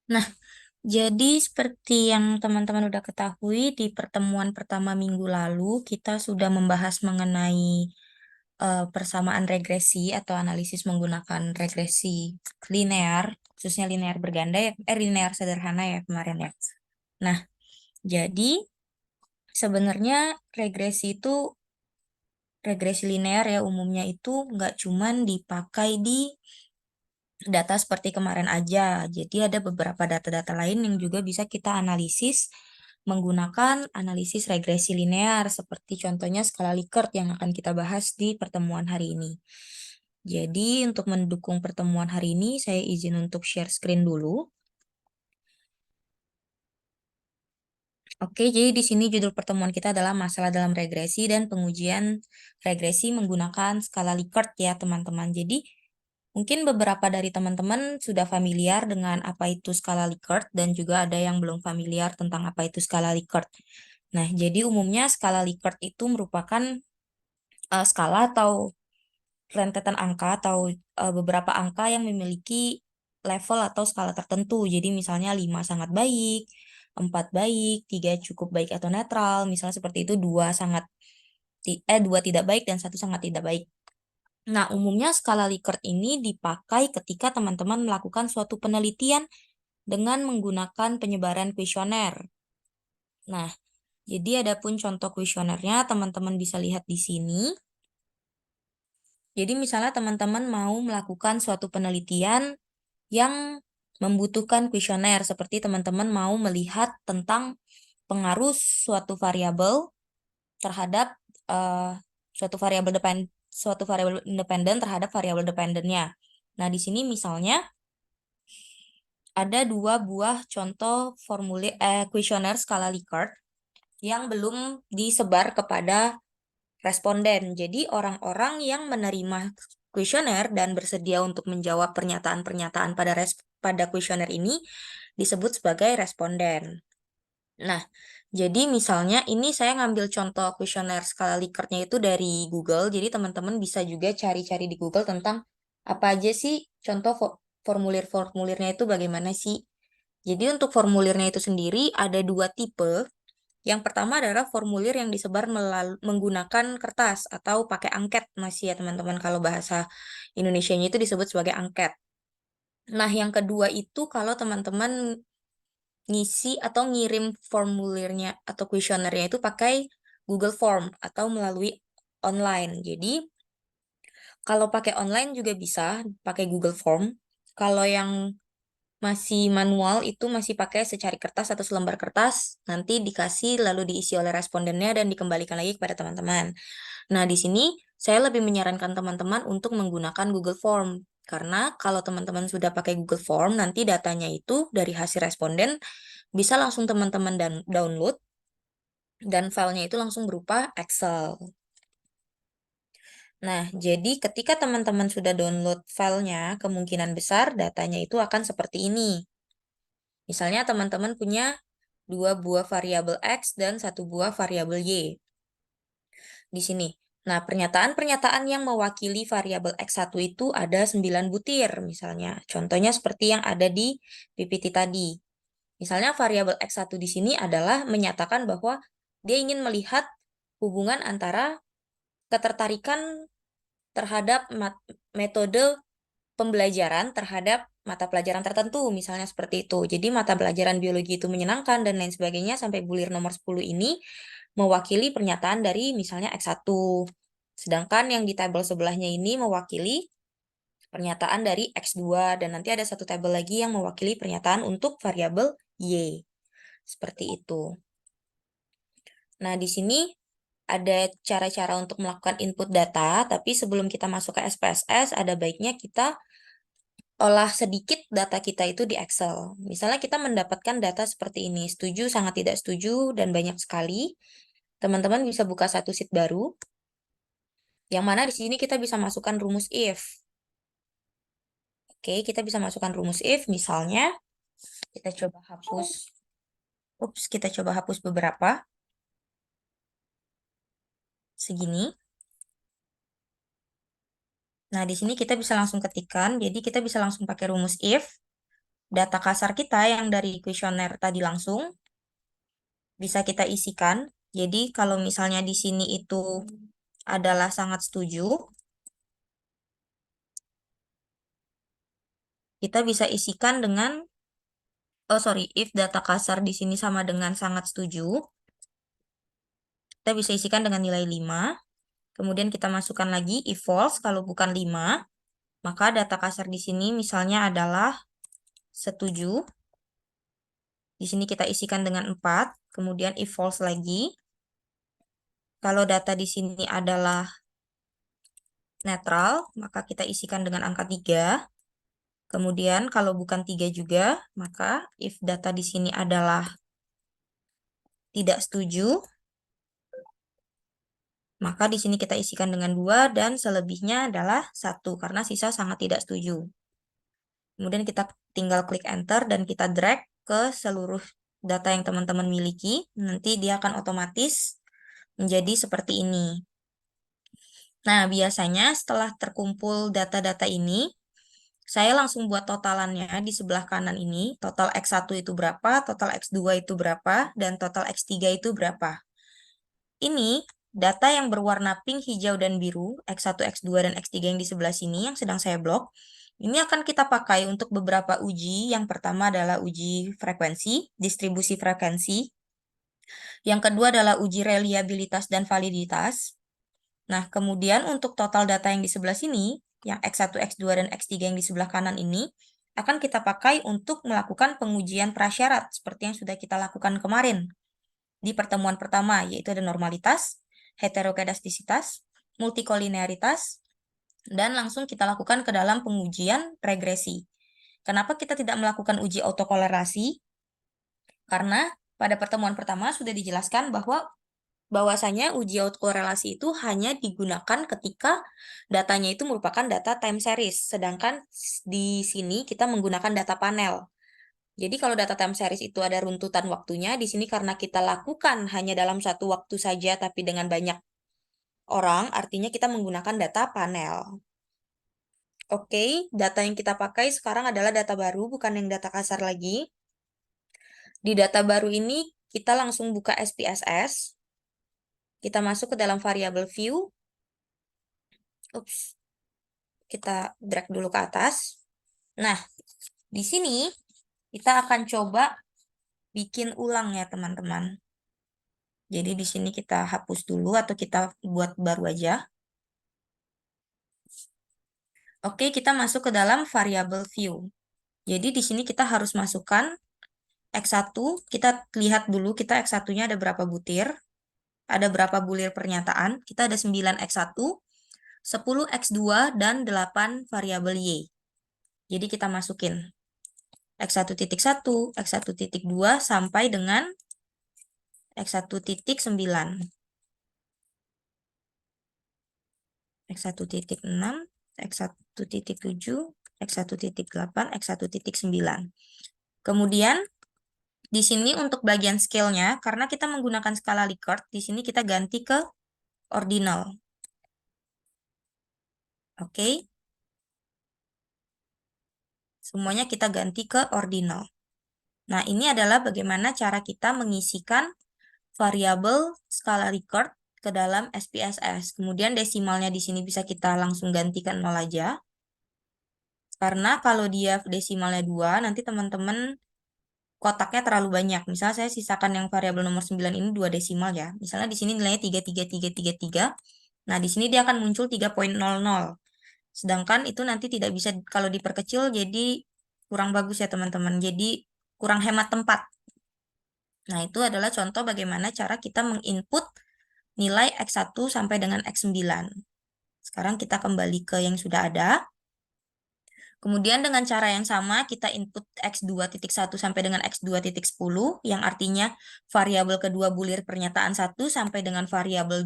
Nah, jadi seperti yang teman-teman udah ketahui, di pertemuan pertama minggu lalu, kita sudah membahas mengenai persamaan regresi atau analisis menggunakan regresi linear, khususnya linear berganda ya, linear sederhana ya kemarin ya. Nah, jadi sebenarnya regresi linear ya umumnya itu nggak cuman dipakai di data seperti kemarin aja. Jadi ada beberapa data-data lain yang juga bisa kita analisis menggunakan analisis regresi linear seperti contohnya skala Likert yang akan kita bahas di pertemuan hari ini. Jadi untuk mendukung pertemuan hari ini saya izin untuk share screen dulu. Oke, jadi di sini judul pertemuan kita adalah masalah dalam regresi dan pengujian regresi menggunakan skala Likert ya teman-teman. Jadi mungkin beberapa dari teman-teman sudah familiar dengan apa itu skala Likert dan juga ada yang belum familiar tentang apa itu skala Likert. Nah, jadi umumnya skala Likert itu merupakan skala atau rentetan angka atau beberapa angka yang memiliki level atau skala tertentu. Jadi misalnya 5 sangat baik, 4 baik, 3 cukup baik atau netral, misalnya seperti itu, 2 tidak baik dan 1 sangat tidak baik. Nah, umumnya skala Likert ini dipakai ketika teman-teman melakukan suatu penelitian dengan menggunakan penyebaran kuesioner. Nah, jadi ada pun contoh kuesionernya, teman-teman bisa lihat di sini. Jadi misalnya teman-teman mau melakukan suatu penelitian yang membutuhkan kuesioner, seperti teman-teman mau melihat tentang pengaruh suatu variabel terhadap eh, suatu variabel independen terhadap variabel dependennya. Nah, di sini misalnya ada 2 buah contoh kuesioner skala Likert yang belum disebar kepada responden. Jadi orang-orang yang menerima kuesioner dan bersedia untuk menjawab pernyataan-pernyataan pada kuesioner ini disebut sebagai responden. Nah, jadi misalnya ini saya ngambil contoh kuesioner skala Likert-nya itu dari Google. Jadi teman-teman bisa juga cari-cari di Google tentang apa aja sih contoh formulir-formulirnya itu bagaimana sih. Jadi untuk formulirnya itu sendiri ada 2 tipe. Yang pertama adalah formulir yang disebar menggunakan kertas atau pakai angket masih ya teman-teman. Kalau bahasa Indonesianya itu disebut sebagai angket. Nah, yang kedua itu kalau teman-teman ngisi atau ngirim formulirnya atau kuesionernya itu pakai Google Form atau melalui online. Jadi, kalau pakai online juga bisa pakai Google Form. Kalau yang masih manual itu masih pakai secari kertas atau selembar kertas, nanti dikasih lalu diisi oleh respondennya dan dikembalikan lagi kepada teman-teman. Nah, di sini saya lebih menyarankan teman-teman untuk menggunakan Google Form. Karena kalau teman-teman sudah pakai Google Form, nanti datanya itu dari hasil responden bisa langsung teman-teman download dan filenya itu langsung berupa Excel. Nah, jadi ketika teman-teman sudah download filenya, kemungkinan besar datanya itu akan seperti ini. Misalnya teman-teman punya 2 buah variabel X dan 1 buah variabel Y di sini. Nah, pernyataan-pernyataan yang mewakili variabel X1 itu ada 9 butir misalnya. Contohnya seperti yang ada di PPT tadi. Misalnya variabel X1 di sini adalah menyatakan bahwa dia ingin melihat hubungan antara ketertarikan terhadap metode pembelajaran terhadap mata pelajaran tertentu, misalnya seperti itu. Jadi mata pelajaran biologi itu menyenangkan dan lain sebagainya sampai bulir nomor 10 ini mewakili pernyataan dari misalnya X1. Sedangkan yang di tabel sebelahnya ini mewakili pernyataan dari X2 dan nanti ada satu tabel lagi yang mewakili pernyataan untuk variabel Y. Seperti itu. Nah, di sini ada cara-cara untuk melakukan input data, tapi sebelum kita masuk ke SPSS, ada baiknya kita olah sedikit data kita itu di Excel. Misalnya kita mendapatkan data seperti ini, setuju, sangat tidak setuju, dan banyak sekali. Teman-teman bisa buka satu sheet baru, yang mana di sini kita bisa masukkan rumus if. Oke, kita bisa masukkan rumus if, misalnya kita coba hapus. Kita coba hapus beberapa. Segini. Nah, di sini kita bisa langsung ketikkan, jadi kita bisa langsung pakai rumus if. data kasar kita yang dari kuesioner tadi langsung bisa kita isikan. Jadi kalau misalnya di sini itu adalah sangat setuju, kita bisa isikan dengan, oh sorry, if data kasar di sini sama dengan sangat setuju, kita bisa isikan dengan nilai 5. Kemudian kita masukkan lagi if false kalau bukan 5, maka data kasar di sini misalnya adalah setuju. Di sini kita isikan dengan 4. Kemudian if false lagi. Kalau data di sini adalah netral, maka kita isikan dengan angka 3. Kemudian kalau bukan 3 juga, maka if data di sini adalah tidak setuju, maka di sini kita isikan dengan 2 dan selebihnya adalah 1 karena sisa sangat tidak setuju. Kemudian kita tinggal klik enter dan kita drag ke seluruh data yang teman-teman miliki. Nanti dia akan otomatis menjadi seperti ini. Nah, biasanya setelah terkumpul data-data ini, saya langsung buat totalannya di sebelah kanan ini. Total X1 itu berapa, total X2 itu berapa, dan total X3 itu berapa. Ini data yang berwarna pink, hijau, dan biru, X1, X2, dan X3 yang di sebelah sini yang sedang saya blok. Ini akan kita pakai untuk beberapa uji. Yang pertama adalah uji frekuensi, distribusi frekuensi. Yang kedua adalah uji reliabilitas dan validitas. Nah, kemudian untuk total data yang di sebelah sini, yang X1, X2, dan X3 yang di sebelah kanan ini, akan kita pakai untuk melakukan pengujian prasyarat, seperti yang sudah kita lakukan kemarin di pertemuan pertama, yaitu ada normalitas, heterokedastisitas, multikolinearitas, dan langsung kita lakukan ke dalam pengujian regresi. Kenapa kita tidak melakukan uji autokorelasi? Karena pada pertemuan pertama sudah dijelaskan bahwasanya uji autokorelasi itu hanya digunakan ketika datanya itu merupakan data time series, sedangkan di sini kita menggunakan data panel. Jadi kalau data time series itu ada runtutan waktunya, di sini karena kita lakukan hanya dalam satu waktu saja tapi dengan banyak orang, artinya kita menggunakan data panel. Oke, data yang kita pakai sekarang adalah data baru, bukan yang data kasar lagi. Di data baru ini, kita langsung buka SPSS. Kita masuk ke dalam variabel view. Ups, kita drag dulu ke atas. Nah, di sini kita akan coba bikin ulang ya, teman-teman. Jadi di sini kita hapus dulu atau kita buat baru aja. Oke, kita masuk ke dalam variabel view. Jadi di sini kita harus masukkan X1, kita lihat dulu kita X1-nya ada berapa butir, ada berapa bulir pernyataan. Kita ada 9 X1, 10 X2, dan 8 variabel Y. Jadi kita masukin X1.1, X1.2, sampai dengan X1.9. X1.6, X1.7, X1.8, X1.9. Kemudian di sini untuk bagian scale-nya, karena kita menggunakan skala Likert, di sini kita ganti ke ordinal. Oke. Semuanya kita ganti ke ordinal. Nah, ini adalah bagaimana cara kita mengisikan variabel skala Likert ke dalam SPSS. Kemudian desimalnya di sini bisa kita langsung gantikan 0 aja. Karena kalau dia desimalnya 2, nanti teman-teman kotaknya terlalu banyak. Misalnya saya sisakan yang variabel nomor 9 ini 2 desimal ya. Misalnya di sini nilainya 33333. Nah, di sini dia akan muncul 3.00. Sedangkan itu nanti tidak bisa kalau diperkecil jadi kurang bagus ya teman-teman. Jadi kurang hemat tempat. Nah, itu adalah contoh bagaimana cara kita menginput nilai X1 sampai dengan X9. Sekarang kita kembali ke yang sudah ada. Kemudian dengan cara yang sama kita input X2.1 sampai dengan X2.10 yang artinya variabel kedua bulir pernyataan 1 sampai dengan variabel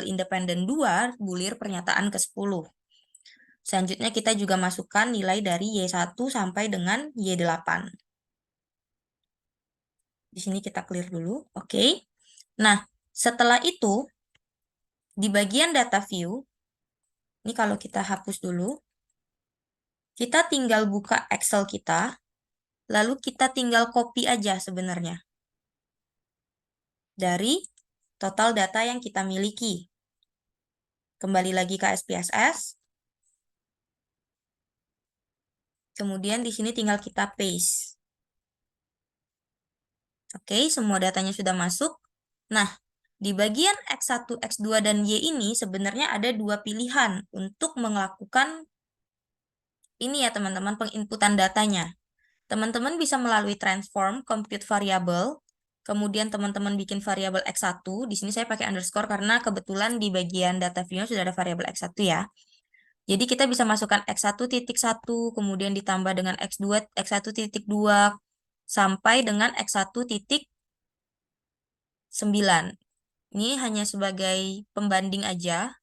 independen 2 bulir pernyataan ke-10. Selanjutnya kita juga masukkan nilai dari Y1 sampai dengan Y8. Di sini kita clear dulu. Oke. Nah, setelah itu di bagian data view, ini kalau kita hapus dulu, kita tinggal buka Excel kita. lalu kita tinggal copy aja sebenarnya dari total data yang kita miliki. Kembali lagi ke SPSS. Kemudian di sini tinggal kita paste. Oke, semua datanya sudah masuk. Nah, di bagian X1, X2, dan Y ini sebenarnya ada dua pilihan untuk melakukan ini ya teman-teman, penginputan datanya. Teman-teman bisa melalui transform compute variable, kemudian teman-teman bikin variabel X1. Di sini saya pakai underscore karena kebetulan di bagian data view sudah ada variabel X1 ya. Jadi kita bisa masukkan X1.1, kemudian ditambah dengan X2, X1.2, sampai dengan X1.9. Ini hanya sebagai pembanding aja,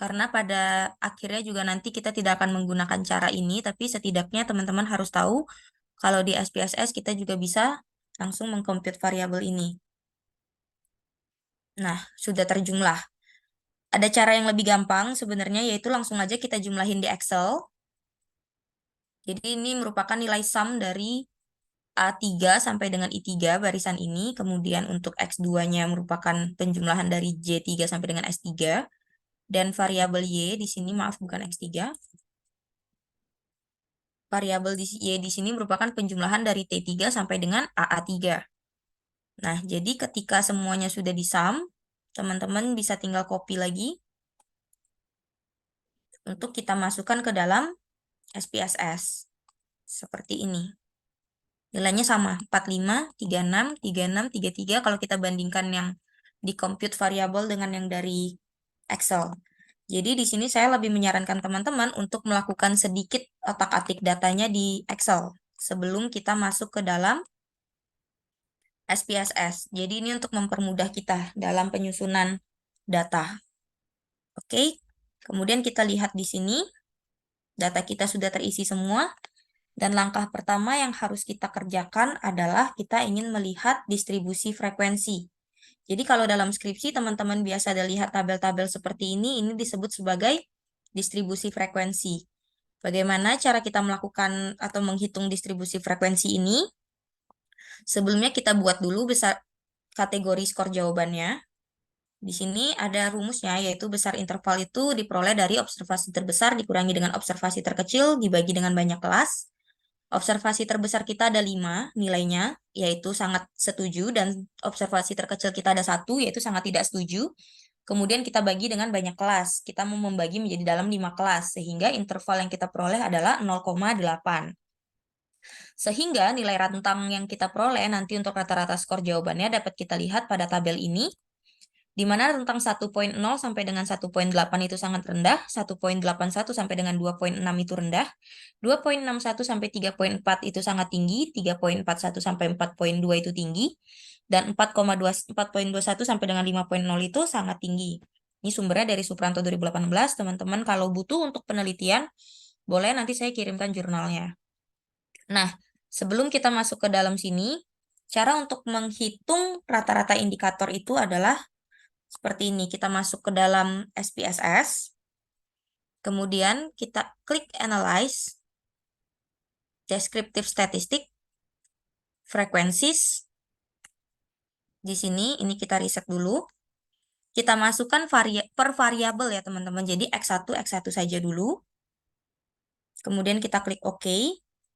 karena pada akhirnya juga nanti kita tidak akan menggunakan cara ini, tapi setidaknya teman-teman harus tahu kalau di SPSS kita juga bisa langsung mengcompute variabel ini. Nah, sudah terjumlah. Ada cara yang lebih gampang sebenarnya, yaitu langsung aja kita jumlahin di Excel. Jadi ini merupakan nilai sum dari A3 sampai dengan I3 barisan ini. Kemudian untuk X2-nya merupakan penjumlahan dari J3 sampai dengan S3. Dan variabel Y di sini, maaf bukan X3. Variabel Y di sini merupakan penjumlahan dari T3 sampai dengan AA3. Nah, jadi ketika semuanya sudah di-sum, teman-teman bisa tinggal copy lagi untuk kita masukkan ke dalam SPSS. Seperti ini. Nilainya sama, 45, 36, 36, 33 kalau kita bandingkan yang di compute variabel dengan yang dari Excel. Jadi di sini saya lebih menyarankan teman-teman untuk melakukan sedikit otak-atik datanya di Excel sebelum kita masuk ke dalam SPSS. Jadi ini untuk mempermudah kita dalam penyusunan data. Oke, kemudian kita lihat di sini, data kita sudah terisi semua. Dan langkah pertama yang harus kita kerjakan adalah kita ingin melihat distribusi frekuensi. Jadi kalau dalam skripsi teman-teman biasa ada lihat tabel-tabel seperti ini disebut sebagai distribusi frekuensi. Bagaimana cara kita melakukan atau menghitung distribusi frekuensi ini? Sebelumnya kita buat dulu besar kategori skor jawabannya. Di sini ada rumusnya, yaitu besar interval itu diperoleh dari observasi terbesar dikurangi dengan observasi terkecil dibagi dengan banyak kelas. Observasi terbesar kita ada 5 nilainya, yaitu sangat setuju, dan observasi terkecil kita ada 1, yaitu sangat tidak setuju. Kemudian kita bagi dengan banyak kelas. Kita mau membagi menjadi dalam 5 kelas, sehingga interval yang kita peroleh adalah 0,8. Sehingga nilai rentang yang kita peroleh nanti untuk rata-rata skor jawabannya dapat kita lihat pada tabel ini, di mana rentang 1.0 sampai dengan 1.8 itu sangat rendah, 1.81 sampai dengan 2.6 itu rendah, 2.61 sampai 3.4 itu sangat tinggi, 3.41 sampai 4.2 itu tinggi, dan 4.21 sampai dengan 5.0 itu sangat tinggi. Ini sumbernya dari Supranto 2018, teman-teman kalau butuh untuk penelitian, boleh nanti saya kirimkan jurnalnya. Nah, sebelum kita masuk ke dalam sini, cara untuk menghitung rata-rata indikator itu adalah seperti ini. Kita masuk ke dalam SPSS, kemudian kita klik Analyze, Descriptive Statistic, Frequencies. Di sini, ini kita riset dulu. Kita masukkan per variabel ya teman-teman. Jadi X1, X1 saja dulu. Kemudian kita klik OK.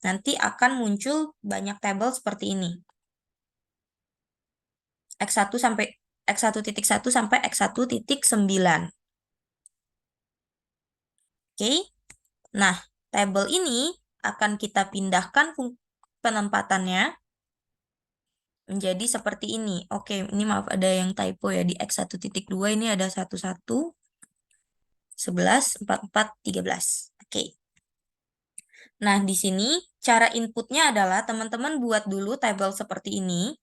Nanti akan muncul banyak tabel seperti ini. X1 sampai X1.1 sampai X1.9. Oke. Nah, tabel ini akan kita pindahkan penempatannya menjadi seperti ini. Oke, ini maaf ada yang typo ya. Di X1.2 ini ada 11, 11, 44, 13. Oke. Nah, di sini cara inputnya adalah teman-teman buat dulu tabel seperti ini.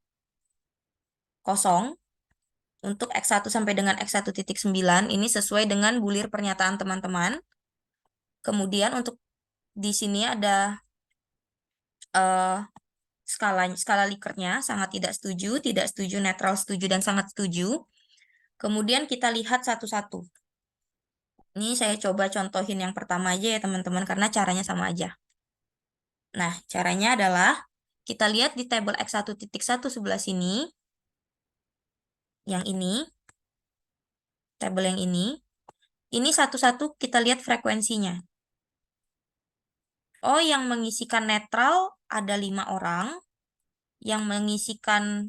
Kosong. Untuk X1 sampai dengan X1.9 ini sesuai dengan bulir pernyataan teman-teman. Kemudian untuk di sini ada skala Likert-nya, sangat tidak setuju, netral setuju, dan sangat setuju. Kemudian kita lihat satu-satu. Ini saya coba contohin yang pertama aja ya teman-teman, karena caranya sama aja. Nah, caranya adalah kita lihat di tabel X1.1 sebelah sini, yang ini, tabel yang ini satu-satu kita lihat frekuensinya. Oh, yang mengisikan netral ada 5 orang, yang mengisikan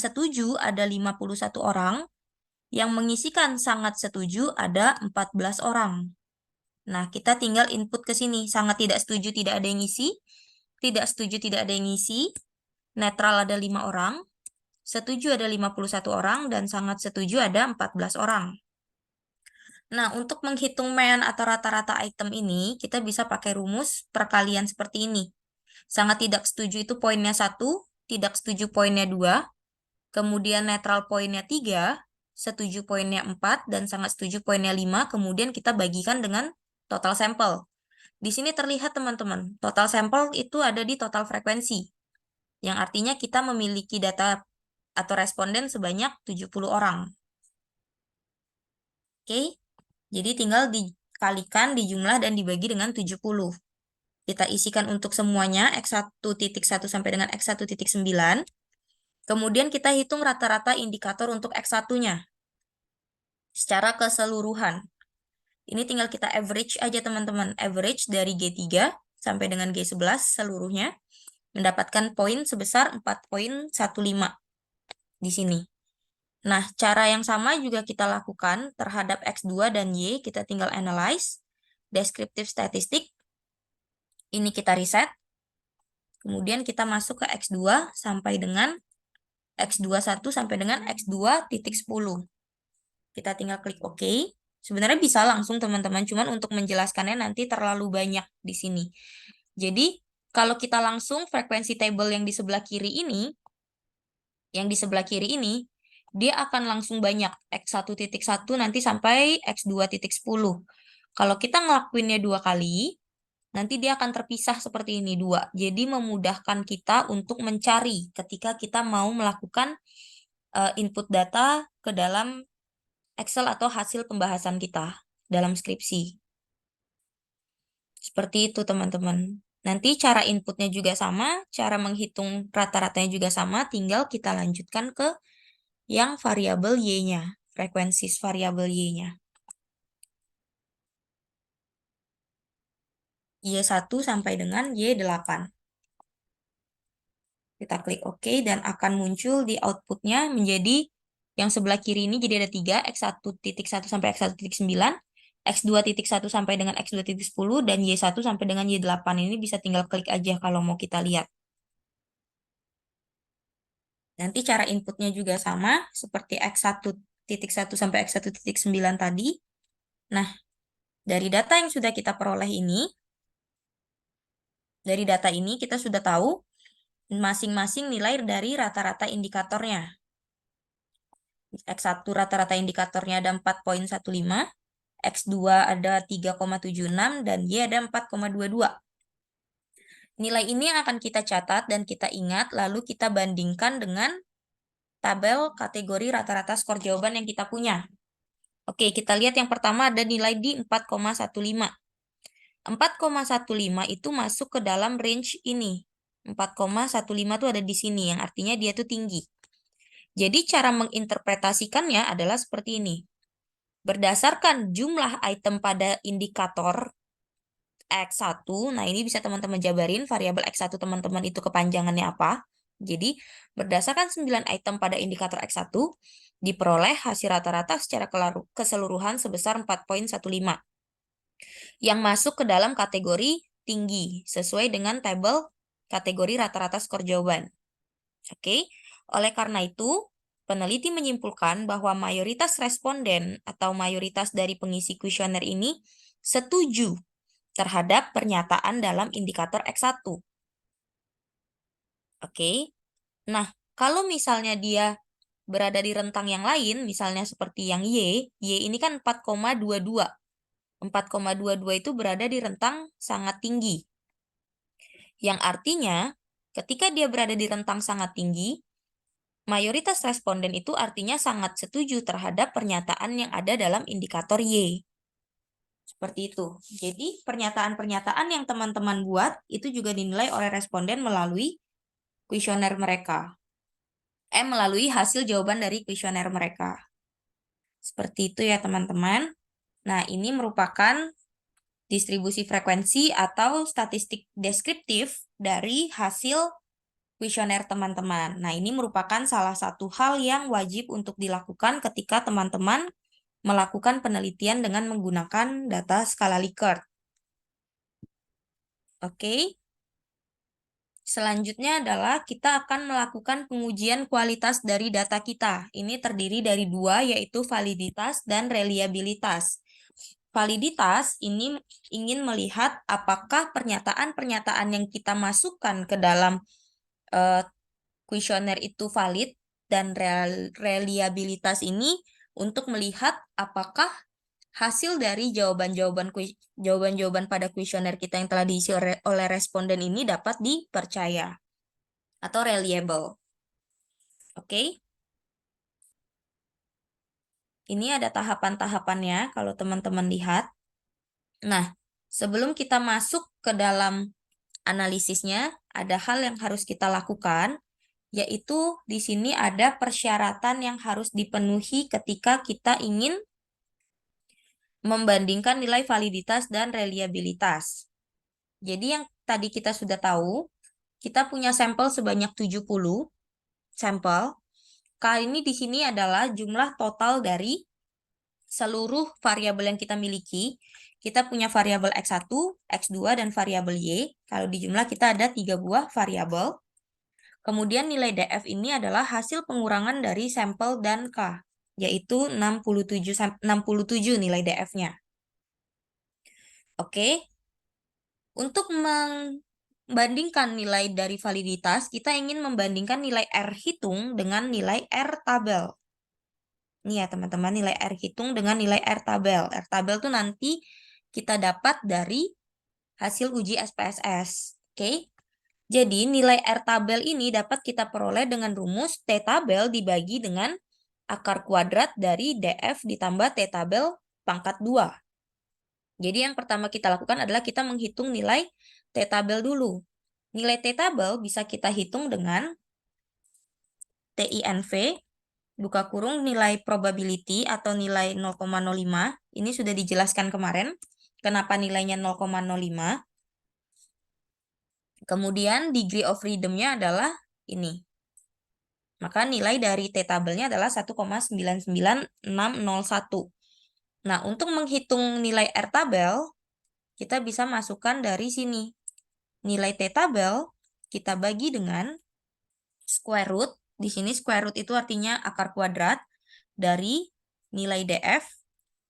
setuju ada 51 orang, yang mengisikan sangat setuju ada 14 orang. Nah, kita tinggal input ke sini. Sangat tidak setuju tidak ada yang ngisi, tidak setuju tidak ada yang ngisi, netral ada 5 orang, setuju ada 51 orang, dan sangat setuju ada 14 orang. Nah, untuk menghitung mean atau rata-rata item ini, kita bisa pakai rumus perkalian seperti ini. Sangat tidak setuju itu poinnya 1, tidak setuju poinnya 2, kemudian netral poinnya 3, setuju poinnya 4, dan sangat setuju poinnya 5, kemudian kita bagikan dengan total sampel. Di sini terlihat teman-teman, total sampel itu ada di total frekuensi, yang artinya kita memiliki data atau responden sebanyak 70 orang. Oke, jadi tinggal dikalikan, dijumlah, dan dibagi dengan 70. Kita isikan untuk semuanya X1.1 sampai dengan X1.9. Kemudian kita hitung rata-rata indikator untuk X1-nya secara keseluruhan. Ini tinggal kita average aja teman-teman. Average dari G3 sampai dengan G11 seluruhnya mendapatkan poin sebesar 4,15 di sini. Nah, cara yang sama juga kita lakukan terhadap X2 dan Y. Kita tinggal analyze, descriptive statistic. Ini kita reset. Kemudian kita masuk ke X2 sampai dengan X21 sampai dengan X2.10. Kita tinggal klik OK. Sebenarnya bisa langsung teman-teman, cuman untuk menjelaskannya nanti terlalu banyak di sini. Jadi, kalau kita langsung frekuensi table yang di sebelah kiri ini, dia akan langsung banyak X1.1 nanti sampai X2.10. Kalau kita ngelakuinnya 2 kali, nanti dia akan terpisah seperti ini 2. Jadi memudahkan kita untuk mencari ketika kita mau melakukan input data ke dalam Excel atau hasil pembahasan kita dalam skripsi. Seperti itu teman-teman. Nanti cara inputnya juga sama, cara menghitung rata-ratanya juga sama, tinggal kita lanjutkan ke yang variabel Y-nya, frekuensi variabel Y-nya. Y1 sampai dengan Y8. Kita klik OK dan akan muncul di outputnya menjadi yang sebelah kiri ini jadi ada 3, X1.1 sampai X1.9, X2.1 sampai dengan X2.10, dan Y1 sampai dengan Y8. Ini bisa tinggal klik aja kalau mau kita lihat. Nanti cara inputnya juga sama seperti X1.1 sampai X1.9 tadi. Nah, dari data yang sudah kita peroleh ini, dari data ini kita sudah tahu masing-masing nilai dari rata-rata indikatornya. X1 rata-rata indikatornya ada 4,15, X2 ada 3,76, dan Y ada 4,22. Nilai ini yang akan kita catat dan kita ingat, lalu kita bandingkan dengan tabel kategori rata-rata skor jawaban yang kita punya. Oke, kita lihat yang pertama ada nilai di 4,15. 4,15 itu masuk ke dalam range ini. 4,15 itu ada di sini, yang artinya dia itu tinggi. Jadi cara menginterpretasikannya adalah seperti ini. Berdasarkan jumlah item pada indikator X1, nah ini bisa teman-teman jabarin variabel X1 teman-teman itu kepanjangannya apa. Jadi, berdasarkan 9 item pada indikator X1, diperoleh hasil rata-rata secara keseluruhan sebesar 4,15. Yang masuk ke dalam kategori tinggi, sesuai dengan tabel kategori rata-rata skor jawaban. Oke, oleh karena itu, peneliti menyimpulkan bahwa mayoritas responden atau mayoritas dari pengisi kuesioner ini setuju terhadap pernyataan dalam indikator X1. Oke, nah kalau misalnya dia berada di rentang yang lain, misalnya seperti yang Y ini kan 4,22. 4,22 itu berada di rentang sangat tinggi. Yang artinya, ketika dia berada di rentang sangat tinggi, mayoritas responden itu artinya sangat setuju terhadap pernyataan yang ada dalam indikator Y. Seperti itu. Jadi pernyataan-pernyataan yang teman-teman buat itu juga dinilai oleh responden melalui kuesioner mereka. Melalui hasil jawaban dari kuesioner mereka. Seperti itu ya teman-teman. Nah, ini merupakan distribusi frekuensi atau statistik deskriptif dari hasil kuesioner teman-teman. Nah, ini merupakan salah satu hal yang wajib untuk dilakukan ketika teman-teman melakukan penelitian dengan menggunakan data skala Likert. Oke. Selanjutnya adalah kita akan melakukan pengujian kualitas dari data kita. Ini terdiri dari dua, yaitu validitas dan reliabilitas. Validitas ini ingin melihat apakah pernyataan-pernyataan yang kita masukkan ke dalam kuesioner itu valid, dan reliabilitas ini untuk melihat apakah hasil dari jawaban-jawaban pada kuesioner kita yang telah diisi oleh responden ini dapat dipercaya atau reliable. Oke. Ini ada tahapan-tahapannya kalau teman-teman lihat. Nah, sebelum kita masuk ke dalam analisisnya, ada hal yang harus kita lakukan, yaitu di sini ada persyaratan yang harus dipenuhi ketika kita ingin membandingkan nilai validitas dan reliabilitas. Jadi yang tadi kita sudah tahu, kita punya sampel sebanyak 70 sampel. Kali ini di sini adalah jumlah total dari seluruh variabel yang kita miliki. Kita punya variabel X1, X2, dan variabel Y. Kalau di jumlah kita ada 3 buah variabel. Kemudian nilai DF ini adalah hasil pengurangan dari sampel dan K, yaitu 67 nilai DF-nya. Oke. Untuk membandingkan nilai dari validitas, kita ingin membandingkan nilai R hitung dengan nilai R tabel. Ini ya teman-teman, nilai R hitung dengan nilai R tabel. R tabel tuh nanti kita dapat dari hasil uji SPSS. Oke. Jadi nilai R tabel ini dapat kita peroleh dengan rumus T tabel dibagi dengan akar kuadrat dari DF ditambah T tabel pangkat 2. Jadi yang pertama kita lakukan adalah kita menghitung nilai T tabel dulu. Nilai T tabel bisa kita hitung dengan TINV, buka kurung nilai probability atau nilai 0,05. Ini sudah dijelaskan kemarin. Kenapa nilainya 0,05. Kemudian degree of freedom-nya adalah ini. Maka nilai dari T tabelnya adalah 1,99601. Nah, untuk menghitung nilai R tabel, kita bisa masukkan dari sini. Nilai T tabel kita bagi dengan square root. Di sini square root itu artinya akar kuadrat dari nilai DF,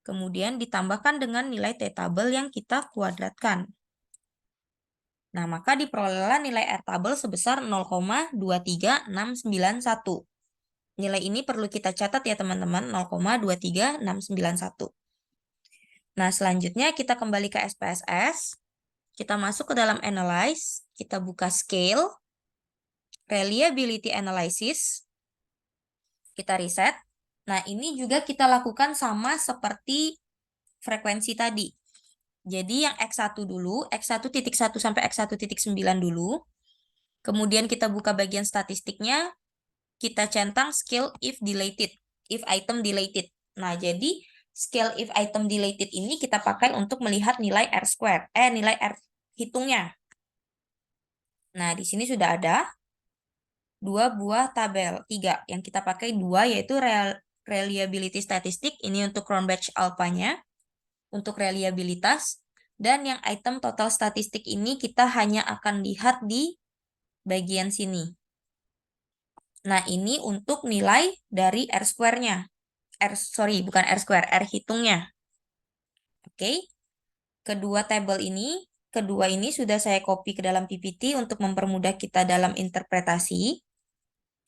kemudian ditambahkan dengan nilai T tabel yang kita kuadratkan. Nah, maka diperolehlah nilai R tabel sebesar 0,23691. Nilai ini perlu kita catat ya teman-teman, 0,23691. Nah, selanjutnya kita kembali ke SPSS. Kita masuk ke dalam Analyze, kita buka Scale, Reliability Analysis, kita reset. Nah, ini juga kita lakukan sama seperti frekuensi tadi. Jadi yang X1 dulu, X1.1 sampai X1.9 dulu. Kemudian kita buka bagian statistiknya, kita centang scale if deleted, if item deleted. Nah, jadi scale if item deleted ini kita pakai untuk melihat nilai R square, nilai R hitungnya. Nah, di sini sudah ada 2 buah tabel, 3. Yang kita pakai 2 yaitu reliability statistik, ini untuk Cronbach alpha-nya, untuk reliabilitas. Dan yang item total statistik ini kita hanya akan lihat di bagian sini. Nah, ini untuk nilai dari R square-nya. Bukan R square, R hitungnya. Oke. Kedua ini sudah saya copy ke dalam PPT untuk mempermudah kita dalam interpretasi.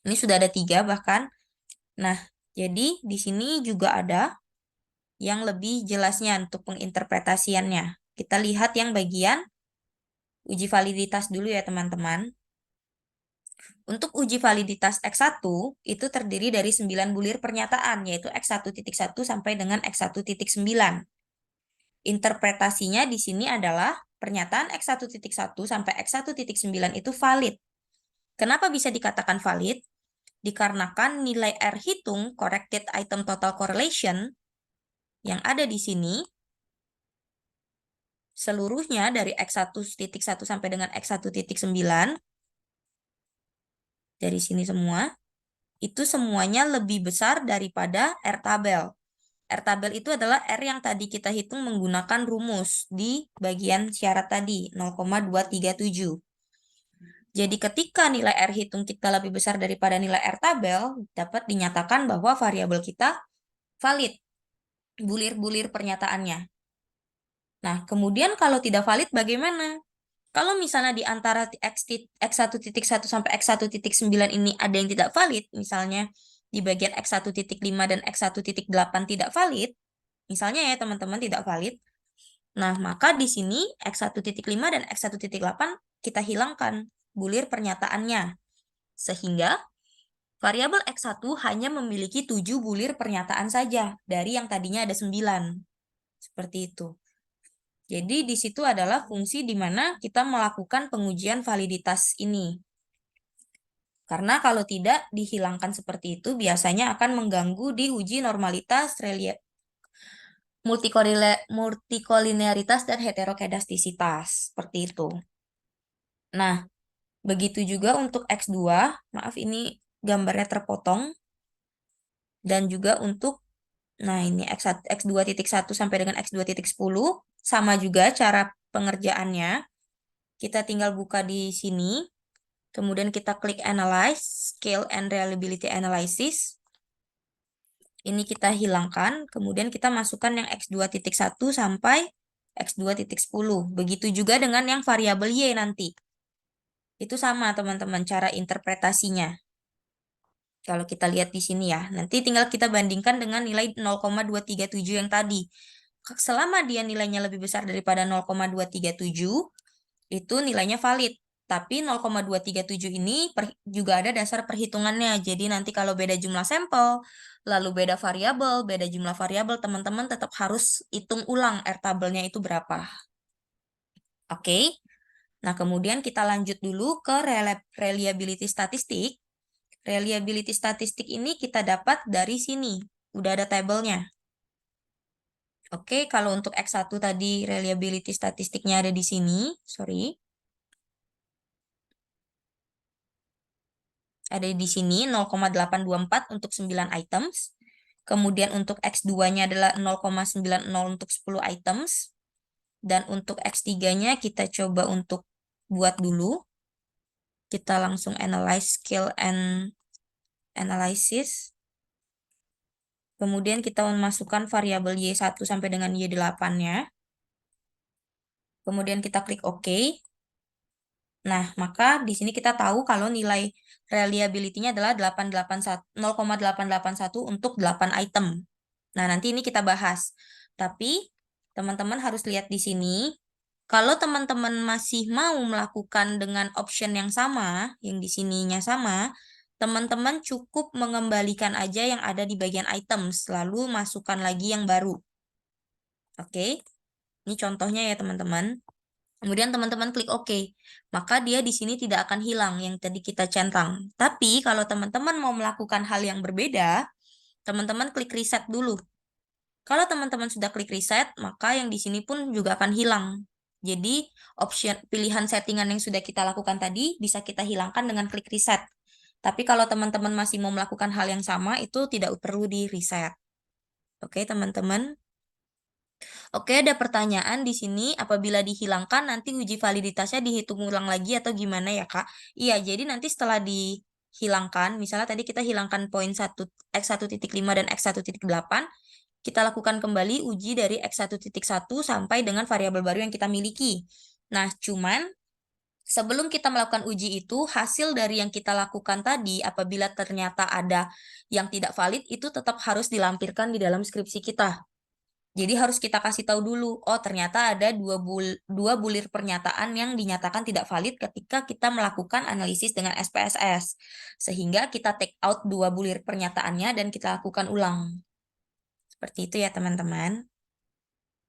Ini sudah ada 3 bahkan. Nah, jadi di sini juga ada yang lebih jelasnya untuk penginterpretasiannya. Kita lihat yang bagian uji validitas dulu ya teman-teman. Untuk uji validitas X1 itu terdiri dari 9 bulir pernyataan, yaitu X1.1 sampai dengan X1.9. Interpretasinya di sini adalah pernyataan X1.1 sampai X1.9 itu valid. Kenapa bisa dikatakan valid? Dikarenakan nilai R hitung corrected item total correlation yang ada di sini seluruhnya dari X1.1 sampai dengan X1.9 dari sini semua itu semuanya lebih besar daripada R tabel. R tabel itu adalah R yang tadi kita hitung menggunakan rumus di bagian syarat tadi 0,237. Jadi ketika nilai R hitung kita lebih besar daripada nilai R tabel, dapat dinyatakan bahwa variabel kita valid. Bulir-bulir pernyataannya. Nah, kemudian kalau tidak valid bagaimana? Kalau misalnya di antara X1.1 sampai X1.9 ini ada yang tidak valid, misalnya di bagian X1.5 dan X1.8 tidak valid, misalnya ya teman-teman tidak valid, nah maka di sini X1.5 dan X1.8 kita hilangkan bulir pernyataannya. Sehingga variabel X1 hanya memiliki 7 bulir pernyataan saja dari yang tadinya ada 9. Seperti itu. Jadi di situ adalah fungsi di mana kita melakukan pengujian validitas ini. Karena kalau tidak dihilangkan seperti itu, biasanya akan mengganggu di uji normalitas, multikolinearitas, dan heterokedastisitas. Seperti itu. Nah, begitu juga untuk X2, maaf ini gambarnya terpotong. Dan juga untuk, nah ini X2.1 sampai dengan X2.10, sama juga cara pengerjaannya. Kita tinggal buka di sini. Kemudian kita klik Analyze, Scale and Reliability Analysis. Ini kita hilangkan. Kemudian kita masukkan yang X2.1 sampai X2.10. Begitu juga dengan yang variabel Y nanti. Itu sama teman-teman cara interpretasinya. Kalau kita lihat di sini ya. Nanti tinggal kita bandingkan dengan nilai 0,237 yang tadi. Selama dia nilainya lebih besar daripada 0,237, itu nilainya valid. Tapi 0,237 ini juga ada dasar perhitungannya. Jadi nanti kalau beda jumlah sampel, lalu beda variabel, beda jumlah variabel, teman-teman tetap harus hitung ulang R tabelnya itu berapa. Oke. Nah, kemudian kita lanjut dulu ke reliability statistik. Reliability statistik ini kita dapat dari sini. Udah ada tabelnya. Oke, kalau untuk X1 tadi reliability statistiknya ada di sini. Sorry. Ada di sini 0,824 untuk 9 items. Kemudian untuk X2-nya adalah 0,90 untuk 10 items. Dan untuk X3-nya kita coba untuk buat dulu. Kita langsung analyze scale and analysis. Kemudian kita memasukkan variabel Y1 sampai dengan Y8-nya. Kemudian kita klik OK. Nah, maka di sini kita tahu kalau nilai reliability-nya adalah 0,881 untuk 8 item. Nah, nanti ini kita bahas. Tapi, teman-teman harus lihat di sini. Kalau teman-teman masih mau melakukan dengan option yang sama, yang di sininya sama, teman-teman cukup mengembalikan aja yang ada di bagian items, lalu masukkan lagi yang baru. Oke, ini contohnya ya teman-teman. Kemudian teman-teman klik OK, maka dia di sini tidak akan hilang yang tadi kita centang. Tapi kalau teman-teman mau melakukan hal yang berbeda, teman-teman klik reset dulu. Kalau teman-teman sudah klik reset, maka yang di sini pun juga akan hilang. Jadi option pilihan settingan yang sudah kita lakukan tadi bisa kita hilangkan dengan klik reset. Tapi kalau teman-teman masih mau melakukan hal yang sama, itu tidak perlu di reset. Oke, teman-teman. Oke, ada pertanyaan di sini. Apabila dihilangkan, nanti uji validitasnya dihitung ulang lagi atau gimana ya, Kak? Iya, jadi nanti setelah dihilangkan, misalnya tadi kita hilangkan poin X1.5 dan X1.8, kita lakukan kembali uji dari X1.1 sampai dengan variabel baru yang kita miliki. Nah, cuman sebelum kita melakukan uji itu, hasil dari yang kita lakukan tadi, apabila ternyata ada yang tidak valid, itu tetap harus dilampirkan di dalam skripsi kita. Jadi harus kita kasih tahu dulu, oh ternyata ada dua bulir pernyataan yang dinyatakan tidak valid ketika kita melakukan analisis dengan SPSS. Sehingga kita take out 2 bulir pernyataannya dan kita lakukan ulang. Seperti itu ya teman-teman.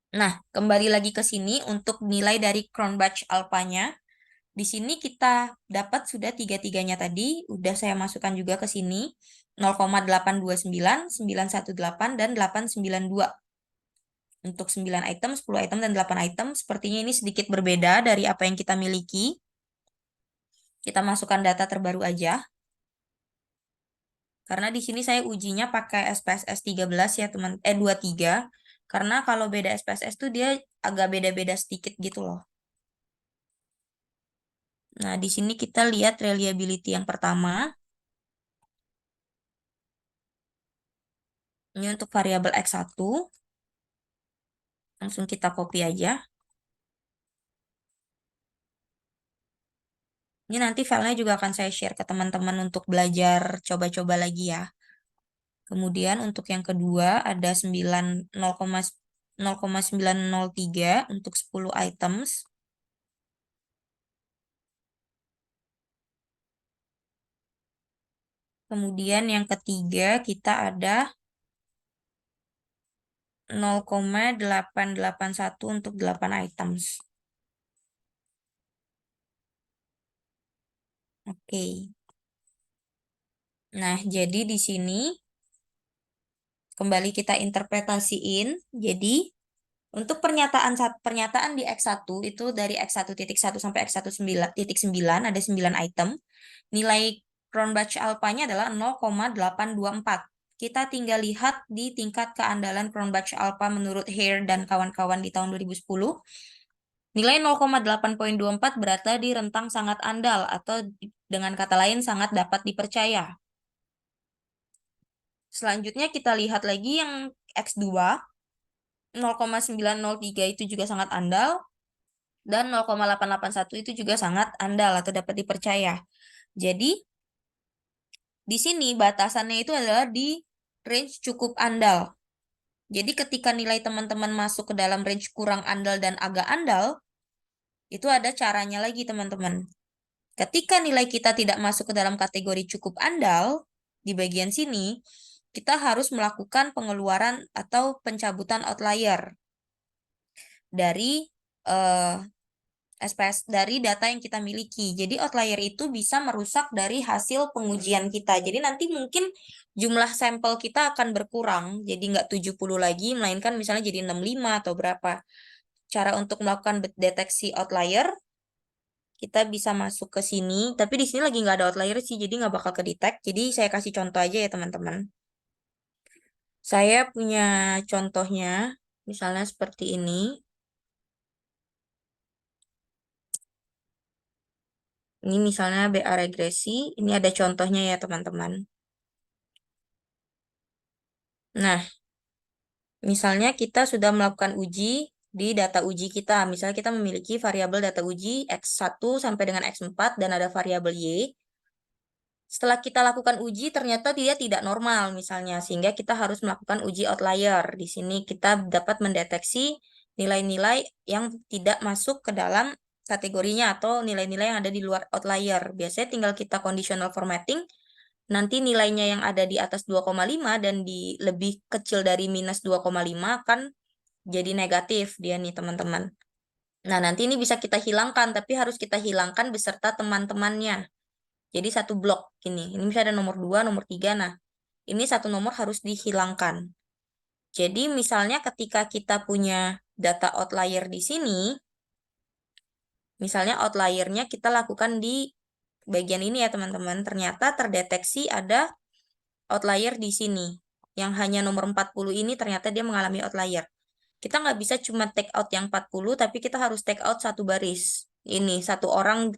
Nah, kembali lagi ke sini untuk nilai dari Cronbach alpha-nya. Di sini kita dapat sudah tiga-tiganya tadi, udah saya masukkan juga ke sini, 0,829, 918, dan 892. Untuk 9 item, 10 item, dan 8 item, sepertinya ini sedikit berbeda dari apa yang kita miliki. Kita masukkan data terbaru aja. Karena di sini saya ujinya pakai SPSS 13 ya teman, 23. Karena kalau beda SPSS tuh dia agak beda-beda sedikit gitu loh. Nah, di sini kita lihat reliability yang pertama. Ini untuk variabel X1. Langsung kita copy aja. Ini nanti filenya juga akan saya share ke teman-teman untuk belajar coba-coba lagi ya. Kemudian untuk yang kedua ada 0,903 untuk 10 items. Kemudian yang ketiga kita ada 0,881 untuk 8 items. Oke. Nah, jadi di sini kembali kita interpretasiin. Jadi untuk pernyataan di X1 itu dari X1.1 sampai X1.9 ada 9 item. Nilai Cronbach alpha-nya adalah 0,824. Kita tinggal lihat di tingkat keandalan Cronbach alpha menurut Hare dan kawan-kawan di tahun 2010. Nilai 0,824 berada di rentang sangat andal atau dengan kata lain sangat dapat dipercaya. Selanjutnya kita lihat lagi yang X2. 0,903 itu juga sangat andal dan 0,881 itu juga sangat andal atau dapat dipercaya. Jadi di sini batasannya itu adalah di range cukup andal. Jadi ketika nilai teman-teman masuk ke dalam range kurang andal dan agak andal, itu ada caranya lagi teman-teman. Ketika nilai kita tidak masuk ke dalam kategori cukup andal, di bagian sini, kita harus melakukan pengeluaran atau pencabutan outlier dari eh, SPS dari data yang kita miliki. Jadi outlier itu bisa merusak dari hasil pengujian kita. Jadi nanti mungkin jumlah sampel kita akan berkurang. Jadi nggak 70 lagi, melainkan misalnya jadi 65 atau berapa. Cara untuk melakukan deteksi outlier, kita bisa masuk ke sini. Tapi di sini lagi nggak ada outlier sih, jadi nggak bakal kedetek. Jadi saya kasih contoh aja ya teman-teman. Saya punya contohnya, misalnya seperti ini. Ini misalnya BA regresi, ini ada contohnya ya teman-teman. Nah, misalnya kita sudah melakukan uji di data uji kita. Misalnya kita memiliki variabel data uji X1 sampai dengan X4 dan ada variabel Y. Setelah kita lakukan uji, ternyata dia tidak normal misalnya, sehingga kita harus melakukan uji outlier. Di sini kita dapat mendeteksi nilai-nilai yang tidak masuk ke dalam kategorinya atau nilai-nilai yang ada di luar outlier. Biasanya tinggal kita conditional formatting, nanti nilainya yang ada di atas 2,5 dan di lebih kecil dari minus 2,5 kan jadi negatif dia nih teman-teman. Nah, nanti ini bisa kita hilangkan, tapi harus kita hilangkan beserta teman-temannya. Jadi satu blok ini. Ini bisa ada nomor 2, nomor 3. Nah, ini satu nomor harus dihilangkan. Jadi misalnya ketika kita punya data outlier di sini, misalnya outliernya kita lakukan di bagian ini ya teman-teman. Ternyata terdeteksi ada outlier di sini. Yang hanya nomor 40 ini ternyata dia mengalami outlier. Kita nggak bisa cuma take out yang 40, tapi kita harus take out satu baris. Ini, satu orang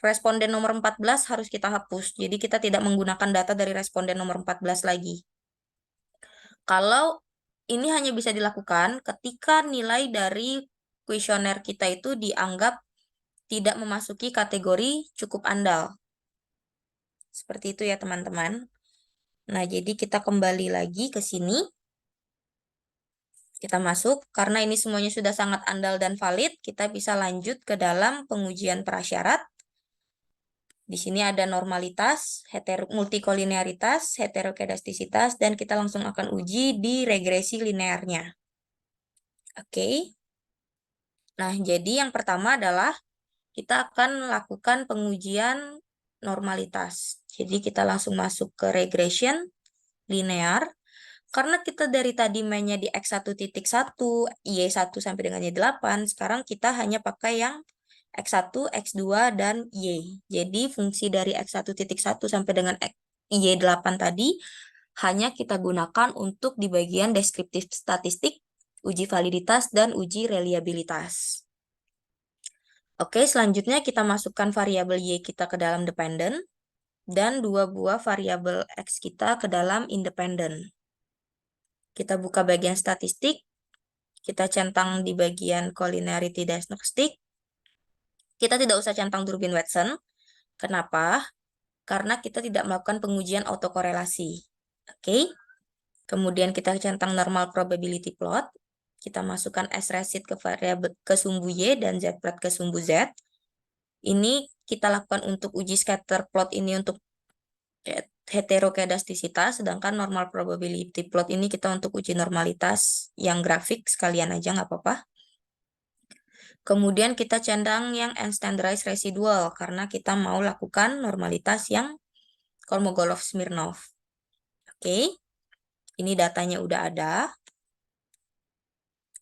responden nomor 14 harus kita hapus. Jadi kita tidak menggunakan data dari responden nomor 14 lagi. Kalau ini hanya bisa dilakukan ketika nilai dari kuesioner kita itu dianggap tidak memasuki kategori cukup andal. Seperti itu ya teman-teman. Nah, jadi kita kembali lagi ke sini. Kita masuk, karena ini semuanya sudah sangat andal dan valid, kita bisa lanjut ke dalam pengujian prasyarat. Di sini ada normalitas, multikolinearitas, heterokedastisitas, dan kita langsung akan uji di regresi linearnya. Oke. Nah, jadi yang pertama adalah kita akan melakukan pengujian normalitas. Jadi kita langsung masuk ke regression linear. Karena kita dari tadi mainnya di X1.1, Y1 sampai dengan Y8, sekarang kita hanya pakai yang X1, X2, dan Y. Jadi fungsi dari X1.1 sampai dengan Y8 tadi hanya kita gunakan untuk di bagian deskriptif statistik, uji validitas, dan uji reliabilitas. Oke, selanjutnya kita masukkan variabel Y kita ke dalam dependent dan dua buah variabel X kita ke dalam independent. Kita buka bagian statistik, kita centang di bagian collinearity diagnostic. Kita tidak usah centang Durbin-Watson. Kenapa? Karena kita tidak melakukan pengujian autokorelasi. Oke. Kemudian kita centang normal probability plot. Kita masukkan S-resid ke variabel ke sumbu Y dan Z-plot ke sumbu Z. Ini kita lakukan untuk uji scatter plot ini untuk heterokedastisitas, sedangkan normal probability plot ini kita untuk uji normalitas yang grafik sekalian aja nggak apa-apa. Kemudian kita centang yang unstandardized residual karena kita mau lakukan normalitas yang Kolmogorov-Smirnov. Oke, ini datanya udah ada.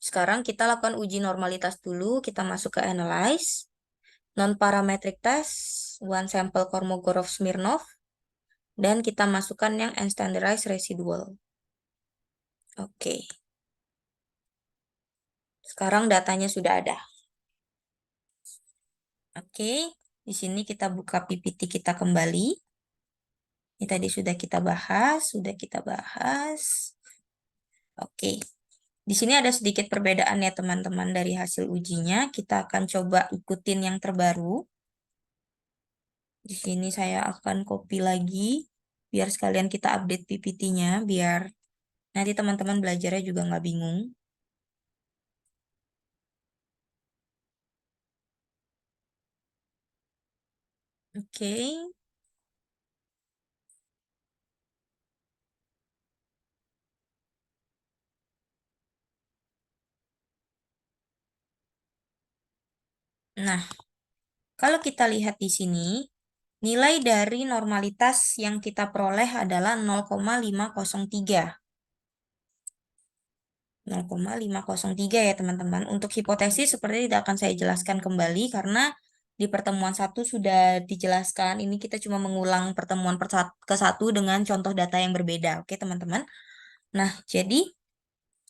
Sekarang kita lakukan uji normalitas dulu, kita masuk ke analyze, non-parametric test, one sample Kolmogorov-Smirnov, dan kita masukkan yang unstandardized residual. Oke. Sekarang datanya sudah ada. Oke, di sini kita buka PPT kita kembali. Ini tadi sudah kita bahas, Oke. Di sini ada sedikit perbedaan ya teman-teman dari hasil ujinya. Kita akan coba ikutin yang terbaru. Di sini saya akan copy lagi, biar sekalian kita update PPT-nya, biar nanti teman-teman belajarnya juga nggak bingung. Oke. Nah, kalau kita lihat di sini, nilai dari normalitas yang kita peroleh adalah 0,503. 0,503 ya teman-teman. Untuk hipotesis seperti tidak akan saya jelaskan kembali karena di pertemuan satu sudah dijelaskan. Ini kita cuma mengulang pertemuan ke satu dengan contoh data yang berbeda. Oke teman-teman. Nah, jadi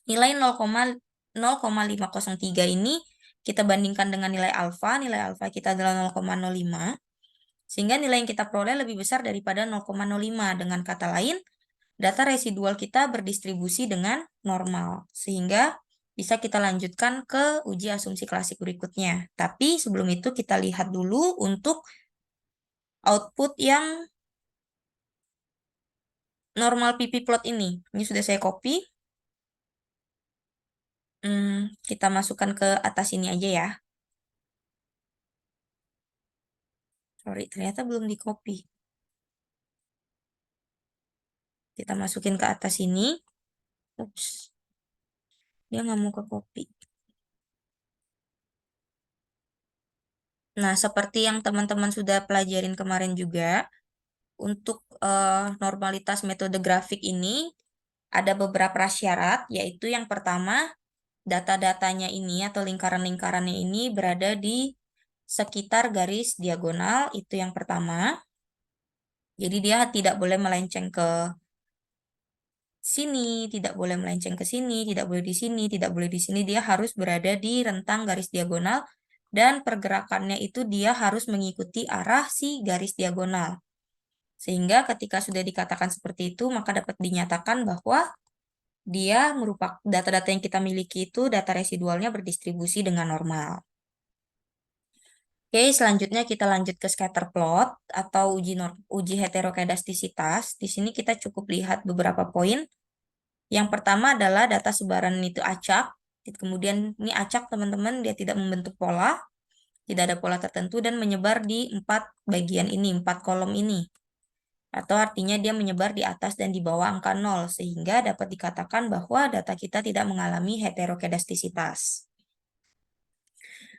nilai 0,503 ini kita bandingkan dengan nilai alfa. Nilai alfa kita adalah 0,05. Sehingga nilai yang kita peroleh lebih besar daripada 0,05. Dengan kata lain, data residual kita berdistribusi dengan normal. Sehingga bisa kita lanjutkan ke uji asumsi klasik berikutnya. Tapi sebelum itu kita lihat dulu untuk output yang normal PP plot ini. Ini sudah saya copy. Kita masukkan ke atas ini aja ya. Sorry, ternyata belum di copy. Kita masukin ke atas ini. Ups, dia nggak mau ke copy. Nah, seperti yang teman-teman sudah pelajarin kemarin juga, untuk normalitas metode grafik ini ada beberapa syarat, yaitu yang pertama, data-datanya ini atau lingkaran-lingkarannya ini berada di sekitar garis diagonal, itu yang pertama. Jadi dia tidak boleh melenceng ke sini, tidak boleh melenceng ke sini, tidak boleh di sini, tidak boleh di sini. Dia harus berada di rentang garis diagonal dan pergerakannya itu dia harus mengikuti arah si garis diagonal. Sehingga ketika sudah dikatakan seperti itu, maka dapat dinyatakan bahwa dia merupakan data-data yang kita miliki itu data residualnya berdistribusi dengan normal. Oke, selanjutnya kita lanjut ke scatter plot atau uji heterokedastisitas. Di sini kita cukup lihat beberapa poin. Yang pertama adalah data sebaran itu acak. Kemudian ini acak teman-teman, dia tidak membentuk pola, tidak ada pola tertentu dan menyebar di 4 bagian ini, 4 kolom ini. Atau artinya dia menyebar di atas dan di bawah angka 0, sehingga dapat dikatakan bahwa data kita tidak mengalami heterokedastisitas.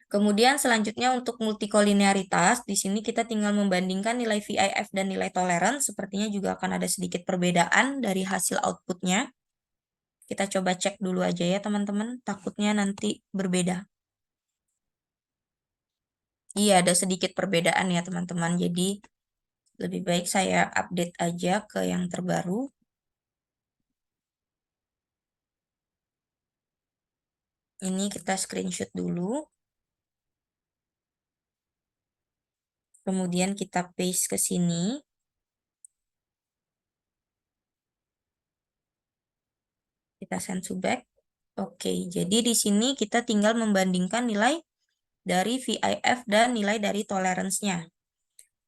Kemudian selanjutnya untuk multikolinearitas, di sini kita tinggal membandingkan nilai VIF dan nilai tolerance, sepertinya juga akan ada sedikit perbedaan dari hasil outputnya. Kita coba cek dulu aja ya teman-teman, takutnya nanti berbeda. Iya, ada sedikit perbedaan ya teman-teman, jadi lebih baik saya update aja ke yang terbaru. Ini kita screenshot dulu. Kemudian kita paste ke sini. Kita send to back. Oke, jadi di sini kita tinggal membandingkan nilai dari VIF dan nilai dari tolerance-nya.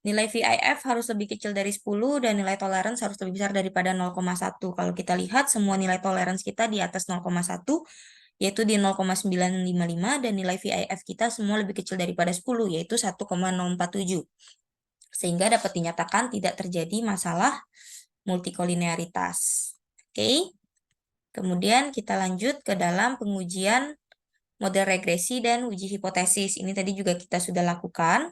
Nilai VIF harus lebih kecil dari 10 dan nilai tolerance harus lebih besar daripada 0,1. Kalau kita lihat semua nilai tolerance kita di atas 0,1, yaitu di 0,955, dan nilai VIF kita semua lebih kecil daripada 10, yaitu 1,047. Sehingga dapat dinyatakan tidak terjadi masalah multikolinearitas. Oke. Kemudian kita lanjut ke dalam pengujian model regresi dan uji hipotesis. Ini tadi juga kita sudah lakukan.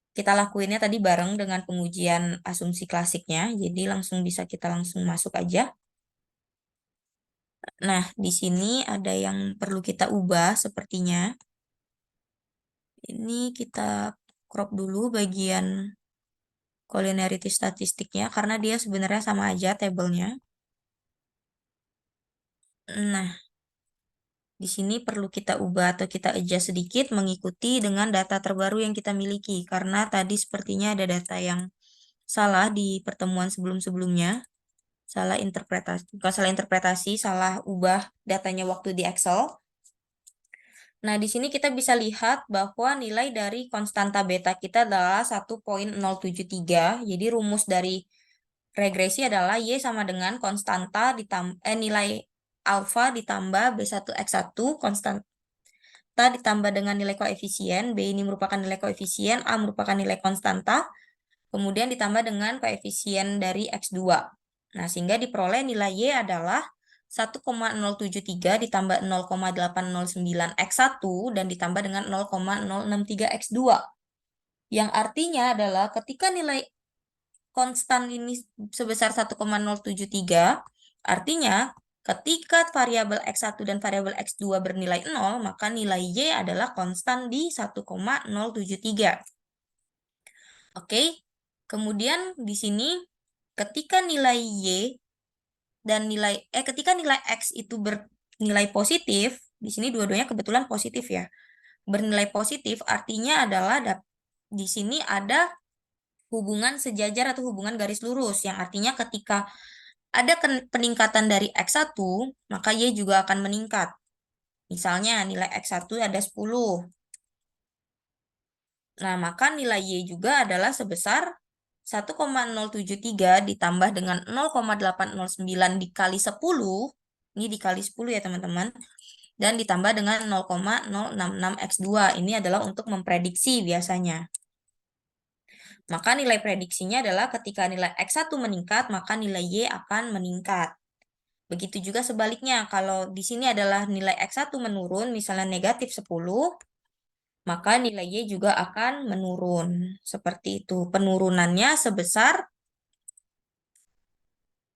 Kita lakuinnya tadi bareng dengan pengujian asumsi klasiknya, jadi kita langsung masuk aja. Nah, di sini ada yang perlu kita ubah sepertinya. Ini kita crop dulu bagian collinearity statistiknya, karena dia sebenarnya sama aja tabelnya. Nah, di sini perlu kita ubah atau kita adjust sedikit mengikuti dengan data terbaru yang kita miliki, karena tadi sepertinya ada data yang salah di pertemuan sebelum-sebelumnya. Salah interpretasi, bukan salah interpretasi, salah ubah datanya waktu di Excel. Nah, di sini kita bisa lihat bahwa nilai dari konstanta beta kita adalah 1,073. Jadi rumus dari regresi adalah Y sama dengan konstanta nilai alfa ditambah B1X1, konstanta ditambah dengan nilai koefisien, B ini merupakan nilai koefisien, A merupakan nilai konstanta, kemudian ditambah dengan koefisien dari X2. Nah, sehingga diperoleh nilai Y adalah 1,073 ditambah 0,809 X1 dan ditambah dengan 0,063 X2. Yang artinya adalah ketika nilai konstan ini sebesar 1,073, artinya ketika variabel X1 dan variabel X2 bernilai 0, maka nilai Y adalah konstan di 1,073. Oke, kemudian di sini ketika nilai Y dan ketika nilai X itu bernilai positif, di sini dua-duanya kebetulan positif ya. Bernilai positif artinya adalah di sini ada hubungan sejajar atau hubungan garis lurus, yang artinya ketika ada peningkatan dari X1, maka Y juga akan meningkat. Misalnya nilai X1 ada 10. Nah, maka nilai Y juga adalah sebesar 1,073 ditambah dengan 0,809 dikali 10. Ini dikali 10 ya teman-teman. Dan ditambah dengan 0,066 X2. Ini adalah untuk memprediksi biasanya. Maka nilai prediksinya adalah ketika nilai X1 meningkat, maka nilai Y akan meningkat. Begitu juga sebaliknya, kalau di sini adalah nilai X1 menurun, misalnya negatif 10, maka nilai Y juga akan menurun. Seperti itu. Penurunannya sebesar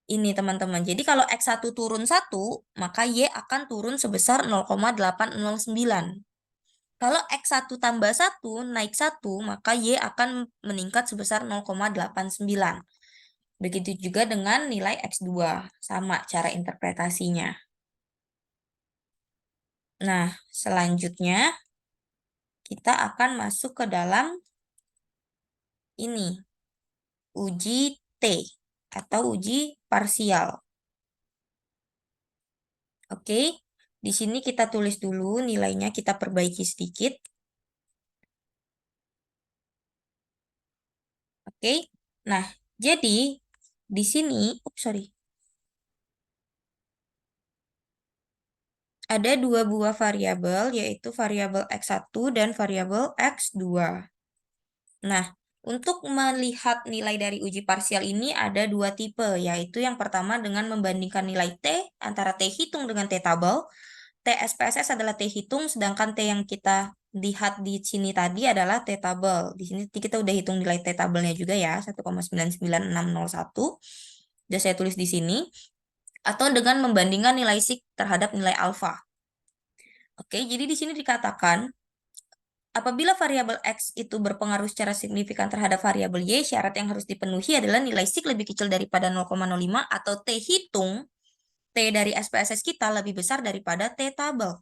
ini teman-teman. Jadi kalau X1 turun 1, maka Y akan turun sebesar 0,809. Kalau X1 tambah 1, naik 1, maka Y akan meningkat sebesar 0,89. Begitu juga dengan nilai X2. Sama cara interpretasinya. Nah, selanjutnya kita akan masuk ke dalam ini, uji T atau uji parsial. Oke, di sini kita tulis dulu nilainya, kita perbaiki sedikit. Oke, nah jadi di sini, sorry, ada dua buah variabel, yaitu variabel X1 dan variabel X2. Nah, Untuk melihat nilai dari uji parsial ini ada dua tipe, yaitu yang pertama dengan membandingkan nilai T antara T hitung dengan T tabel. T SPSS adalah T hitung, sedangkan T yang kita lihat di sini tadi adalah T tabel. Di sini kita udah hitung nilai T tabelnya juga ya, 1,99601. Sudah saya tulis di sini. Atau dengan membandingkan nilai sig terhadap nilai alfa. Oke, jadi di sini dikatakan apabila variabel X itu berpengaruh secara signifikan terhadap variabel Y, syarat yang harus dipenuhi adalah nilai sig lebih kecil daripada 0,05 atau T hitung, T dari SPSS kita lebih besar daripada T tabel.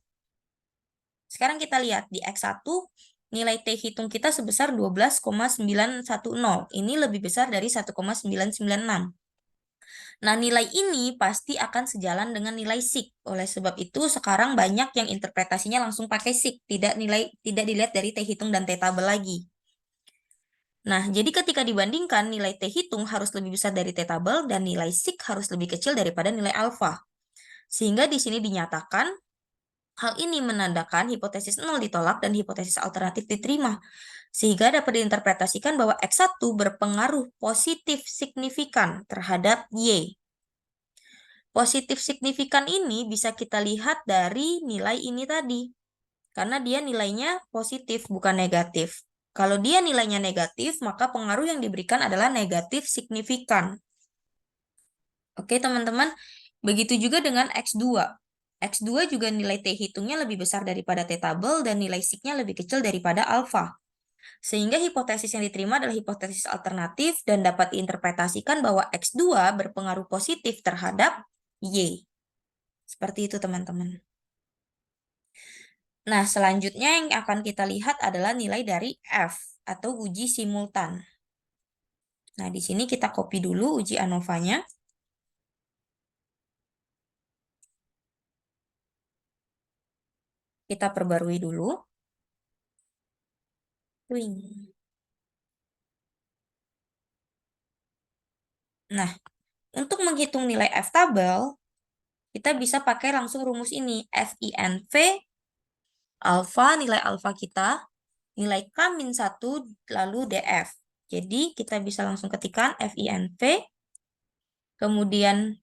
Sekarang kita lihat di X1, nilai T hitung kita sebesar 12,910. Ini lebih besar dari 1,996. Nah, nilai ini pasti akan sejalan dengan nilai sig. Oleh sebab itu, sekarang banyak yang interpretasinya langsung pakai sig, tidak dilihat dari T hitung dan T tabel lagi. Nah, jadi ketika dibandingkan, nilai T hitung harus lebih besar dari T tabel dan nilai sig harus lebih kecil daripada nilai alfa. Sehingga di sini dinyatakan hal ini menandakan hipotesis 0 ditolak dan hipotesis alternatif diterima. Sehingga dapat diinterpretasikan bahwa X1 berpengaruh positif signifikan terhadap Y. Positif signifikan ini bisa kita lihat dari nilai ini tadi. Karena dia nilainya positif, bukan negatif. Kalau dia nilainya negatif, maka pengaruh yang diberikan adalah negatif signifikan. Oke, teman-teman. Begitu juga dengan X2. X2 juga nilai T hitungnya lebih besar daripada T tabel dan nilai sig-nya lebih kecil daripada alfa. Sehingga hipotesis yang diterima adalah hipotesis alternatif dan dapat diinterpretasikan bahwa X2 berpengaruh positif terhadap Y. Seperti itu, teman-teman. Nah, selanjutnya yang akan kita lihat adalah nilai dari F atau uji simultan. Nah, di sini kita copy dulu uji ANOVA-nya. Kita perbarui dulu. Nah, untuk menghitung nilai F tabel, kita bisa pakai langsung rumus ini. FINV, alfa, nilai alfa kita, nilai K-1, lalu DF. Jadi, kita bisa langsung ketikkan FINV, kemudian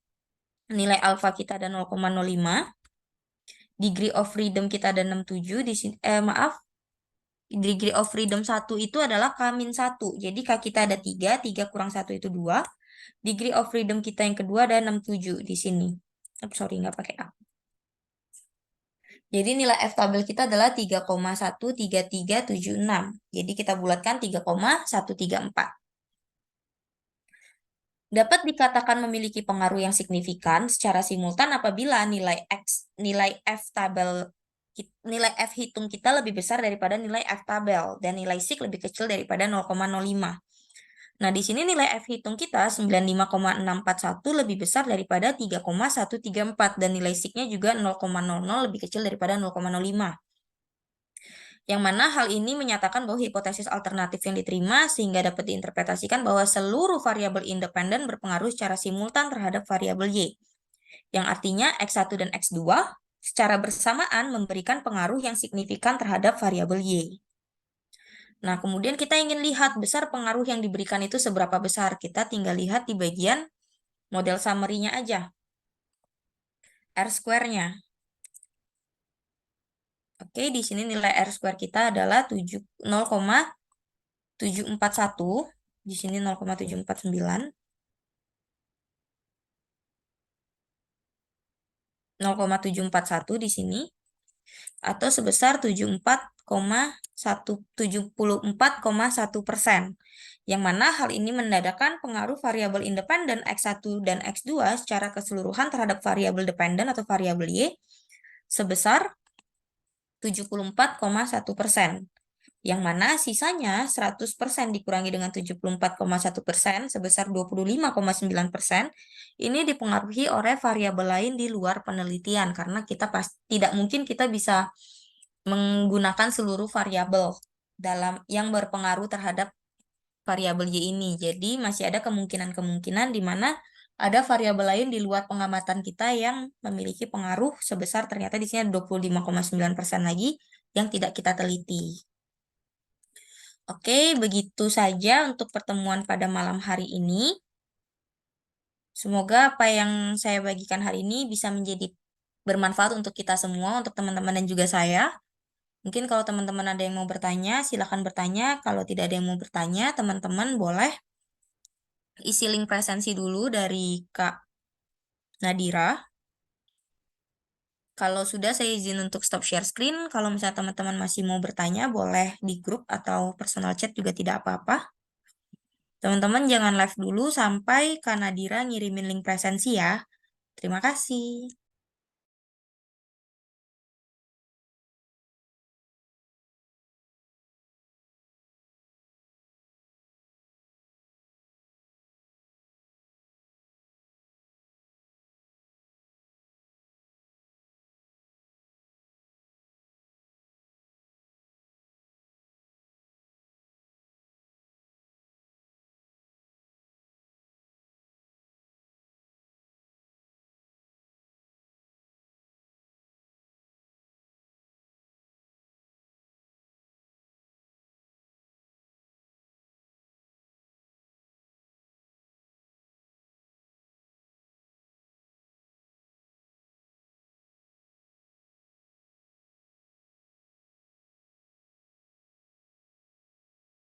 nilai alfa kita ada 0,05, degree of freedom kita ada 67, di sini, degree of freedom 1 itu adalah K-1. Jadi K kita ada 3, 3 kurang 1 itu 2. Degree of freedom kita yang kedua ada 67 di sini. Sorry, nggak pakai A. Jadi nilai F tabel kita adalah 3,13376. Jadi kita bulatkan 3,134. Dapat dikatakan memiliki pengaruh yang signifikan secara simultan apabila nilai F tabel, nilai F hitung kita lebih besar daripada nilai F tabel dan nilai sig lebih kecil daripada 0,05. Nah, di sini nilai F hitung kita 95,641 lebih besar daripada 3,134 dan nilai sig-nya juga 0,00 lebih kecil daripada 0,05. Yang mana hal ini menyatakan bahwa hipotesis alternatif yang diterima sehingga dapat diinterpretasikan bahwa seluruh variabel independen berpengaruh secara simultan terhadap variabel Y. Yang artinya X1 dan X2 secara bersamaan memberikan pengaruh yang signifikan terhadap variabel Y. Nah, kemudian kita ingin lihat besar pengaruh yang diberikan itu seberapa besar. Kita tinggal lihat di bagian model summary-nya aja. R-square-nya. Oke, di sini nilai R-square kita adalah 0,741. Di sini 0,749. 0,741 di sini. Atau sebesar 74,1%. Yang mana hal ini menandakan pengaruh variabel independen X1 dan X2 secara keseluruhan terhadap variabel dependen atau variabel Y sebesar 74,1%. Yang mana sisanya 100% dikurangi dengan 74,1% sebesar 25,9%. Ini dipengaruhi oleh variabel lain di luar penelitian karena kita tidak mungkin kita bisa menggunakan seluruh variabel dalam yang berpengaruh terhadap variabel Y ini. Jadi masih ada kemungkinan-kemungkinan di mana ada variabel lain di luar pengamatan kita yang memiliki pengaruh sebesar ternyata di sini ada 25,9% lagi yang tidak kita teliti. Oke, begitu saja untuk pertemuan pada malam hari ini. Semoga apa yang saya bagikan hari ini bisa menjadi bermanfaat untuk kita semua, untuk teman-teman dan juga saya. Mungkin kalau teman-teman ada yang mau bertanya, silakan bertanya. Kalau tidak ada yang mau bertanya, teman-teman boleh isi link presensi dulu dari Kak Nadira. Kalau sudah, saya izin untuk stop share screen. Kalau misalnya teman-teman masih mau bertanya, boleh di grup atau personal chat juga tidak apa-apa. Teman-teman jangan live dulu sampai Kak Nadira ngirimin link presensi ya. Terima kasih.